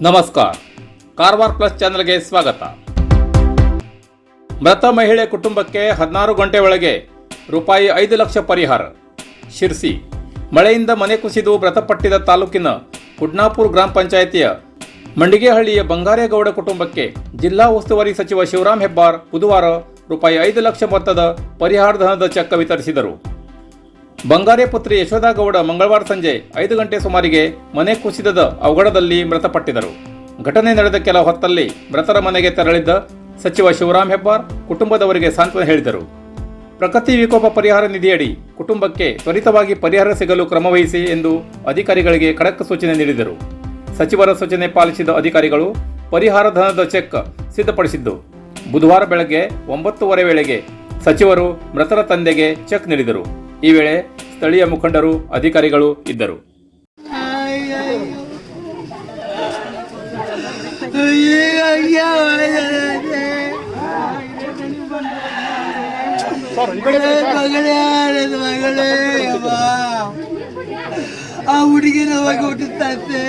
ನಮಸ್ಕಾರ. ಕಾರವಾರ ಪ್ಲಸ್ ಚಾನೆಲ್ಗೆ ಸ್ವಾಗತ. ಮೃತ ಮಹಿಳೆ ಕುಟುಂಬಕ್ಕೆ 16 ಗಂಟೆ ಒಳಗೆ ರೂಪಾಯಿ 5 ಲಕ್ಷ ಪರಿಹಾರ. ಶಿರ್ಸಿ. ಮಳೆಯಿಂದ ಮನೆ ಕುಸಿದು ಮೃತಪಟ್ಟಿದ ತಾಲೂಕಿನ ಕುಡ್ನಾಪುರ ಗ್ರಾಮ ಪಂಚಾಯಿತಿಯ ಮಂಡಿಗೆಹಳ್ಳಿಯ ಬಂಗಾರೇಗೌಡ ಕುಟುಂಬಕ್ಕೆ ಜಿಲ್ಲಾ ಉಸ್ತುವಾರಿ ಸಚಿವ ಶಿವರಾಮ್ ಹೆಬ್ಬಾರ್ ಬುಧವಾರ ರೂಪಾಯಿ 5 ಲಕ್ಷ ಮೊತ್ತದ ಪರಿಹಾರ ಧನದ ಚೆಕ್ ವಿತರಿಸಿದರು. ಬಂಗಾರೆ ಪುತ್ರಿ ಯಶೋಧಾಗೌಡ ಮಂಗಳವಾರ ಸಂಜೆ 5 ಗಂಟೆ ಸುಮಾರಿಗೆ ಮನೆ ಕುಸಿತದ ಅವಘಡದಲ್ಲಿ ಮೃತಪಟ್ಟಿದ್ದರು. ಘಟನೆ ನಡೆದ ಕೆಲ ಹೊತ್ತಲ್ಲಿ ಮೃತರ ಮನೆಗೆ ತೆರಳಿದ್ದ ಸಚಿವ ಶಿವರಾಮ್ ಹೆಬ್ಬಾರ್ ಕುಟುಂಬದವರಿಗೆ ಸಾಂತ್ವನ ಹೇಳಿದರು. ಪ್ರಕೃತಿ ವಿಕೋಪ ಪರಿಹಾರ ನಿಧಿಯಡಿ ಕುಟುಂಬಕ್ಕೆ ತ್ವರಿತವಾಗಿ ಪರಿಹಾರ ಸಿಗಲು ಕ್ರಮವಹಿಸಿ ಎಂದು ಅಧಿಕಾರಿಗಳಿಗೆ ಖಡಕ್ ಸೂಚನೆ ನೀಡಿದರು. ಸಚಿವರ ಸೂಚನೆ ಪಾಲಿಸಿದ ಅಧಿಕಾರಿಗಳು ಪರಿಹಾರ ಧನದ ಚೆಕ್ ಸಿದ್ಧಪಡಿಸಿದ್ದು ಬುಧವಾರ ಬೆಳಗ್ಗೆ 9:30 ವೇಳೆಗೆ ಸಚಿವರು ಮೃತರ ತಂದೆಗೆ ಚೆಕ್ ನೀಡಿದರು. ಈ ವೇಳೆ ಸ್ಥಳೀಯ ಮುಖಂಡರು ಅಧಿಕಾರಿಗಳು ಇದ್ದರು. ಆ ಹುಡುಗಿನ ಹೋಗಿ ಹುಟ್ಟುತ್ತೆ